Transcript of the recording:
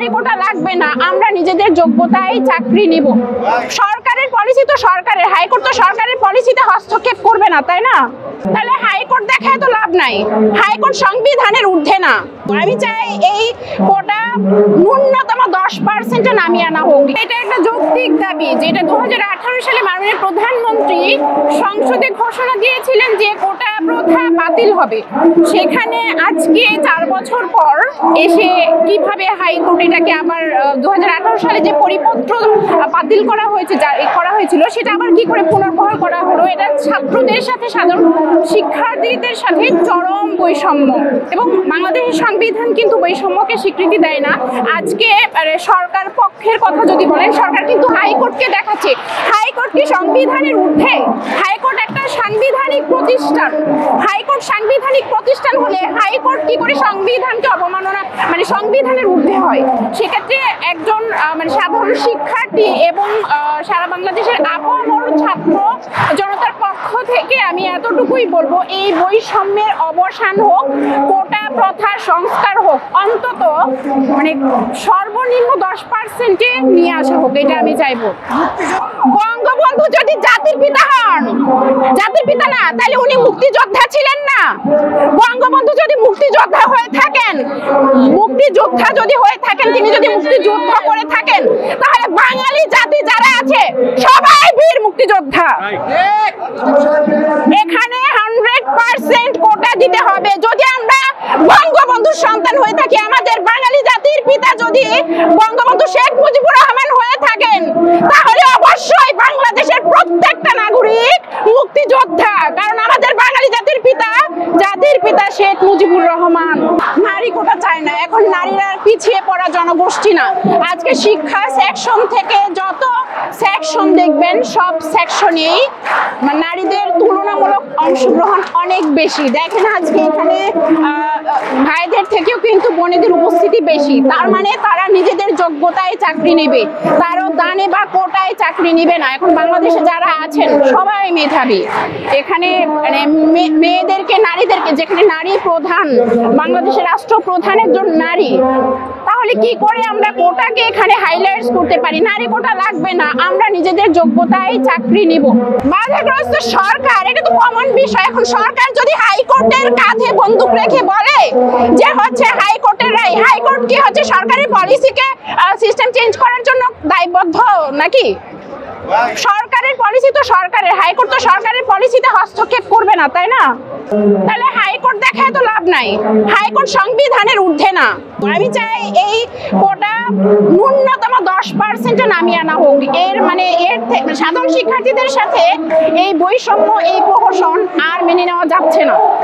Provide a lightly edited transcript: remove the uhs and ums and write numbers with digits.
নারী কোটা লাগবে না, আমরা নিজেদের যোগ্যতায় চাকরি নিব। সরকারের পলিসি তো সরকারের, হাইকোর্ট তো সরকারের পলিসিতে হস্তক্ষেপ করবে না, তাই না? তাহলে হাইকোর্ট দেখায় তো লাভ নাই, হাইকোর্ট সংবিধানের ঊর্ধ্বে না। আমি চাই এই কোটা ন্যূনতম 10% নামিয়ে আনা হোক। এটা একটা যৌক্তিক দাবি, যেটা 2018 সালে মাননীয় প্রধানমন্ত্রী সংসদে ঘোষণা দিয়েছিলেন যে কোটা প্রথা বাতিল হবে। সেখানে আজকে 4 বছর পর এসে কিভাবে হাইকোর্ট এটাকে আবার 2018 সালে যে পরিপত্র বাতিল করা হয়েছিল সেটা আবার কি করে পুনর্বহাল করা হলো? এটা ছাত্রদের সাথে, সাধারণ শিক্ষার্থীদের সাথে চরম বৈষম্য। এবং বাংলাদেশের সংবিধান কিন্তু বৈষম্যকে স্বীকৃতি দেয় না। আজকে সরকার পক্ষের কথা যদি বলেন, সরকার কিন্তু হাইকোর্টকে দেখাচ্ছে হাইকোর্ট কি সংবিধানের ঊর্ধ্বে? হাইকোর্ট একটা সাংবিধানিক প্রতিষ্ঠান। হাইকোর্ট সাংবিধানিক প্রতিষ্ঠান হলে হাইকোর্ট কি করে সংবিধানকে অবমাননা, মানে সংবিধানের ঊর্ধ্বে হয়? সেক্ষেত্রে একজন সাধারণ শিক্ষার্থী এবং সারা বাংলাদেশের আপামর ছাত্র জনতার পক্ষ থেকে আমি এতটুকুই বলবো, এই বৈষম্যের অবসান হোক, কোটা প্রথার সংস্কার হোক, অন্তত সর্বনিম্ন 10%-এ নিয়ে আসা হোক, এটা আমি চাইবো। বঙ্গবন্ধু যদি জাতির পিতা হন, জাতির পিতা না, তাহলে উনি মুক্তিযোদ্ধা ছিলেন না? বঙ্গবন্ধু যদি মুক্তিযোদ্ধা হয়ে থাকেন, তিনি যদি মুক্তিযুদ্ধ করে থাকেন, তাহলে বাঙালি জাতি যারা আছে সবাই বীর মুক্তিযোদ্ধা। এখানে 100% কোটা দিতে হবে। যদি আমরা বঙ্গবন্ধুর সন্তান হয়ে থাকি, আমাদের বাঙালি জাতির পিতা যদি বঙ্গবন্ধু শেখ মুজিবুর রহমান হয়ে থাকেন, তাহলে অবশ্যই বাংলাদেশের প্রত্যেকটা নাগরিক মুক্তিযোদ্ধা, কারণ আমাদের বাঙালি জাতির পিতা শেখ মুজিবুর রহমান। নারী কোটা চায় না। এখন নারীরা পিছিয়ে পড়া জনগোষ্ঠী না। আজকে শিক্ষা সেকশন থেকে যত সেকশন দেখবেন, সব সেকশনেই নারীদের তুলনামূলক অংশগ্রহণ অনেক বেশি। দেখেন আজকে এখানে ভাইদের থেকেও কিন্তু বোনেদের উপস্থিতি বেশি। তার মানে তারা নিজেদের যোগ্যতায় চাকরি নেবে, তারও দানে বা কোটায় চাকরি নেবে না। এখন বাংলাদেশে যারা আছেন সবাই মেধাবী। এখানে মেয়েদেরকে, নারীদেরকে, যেখানে নারী প্রধান, বাংলাদেশের রাষ্ট্রপ্রধান একজন নারী, তাহলে কি করে আমরা কোটাকে এখানে হাইলাইটস করতে পারি? নারী কোটা লাগবে না, আমরা নিজেদের যোগ্যতায় চাকরি নিব। বাধাগ্রস্ত সরকার, এটা তো কমন বিষয়। এখন সরকার যদি হাইকোর্টের কাঁধে বন্দুক রেখে বলে যে হাইকোর্টের রায়, হাইকোর্ট কি সরকারের পলিসিকে সিস্টেম চেঞ্জ করার জন্য দায়বদ্ধ নাকি? সরকারের পলিসি তো সরকারের, হাইকোর্ট তো সরকারের পলিসিতে হস্তক্ষেপ করবে না, তাই না? তাহলে হাইকোর্ট দেখায় তো লাভ নাই, হাইকোর্ট সংবিধানের ঊর্ধ্বে না। আমি চাই এই কোটা ন্যূনতম 10%-এ নামিয়ে আনা হোক। এর সাধারণ শিক্ষার্থীদের সাথে এই বৈষম্য, এই প্রহসন আর মেনে নেওয়া যাচ্ছে না।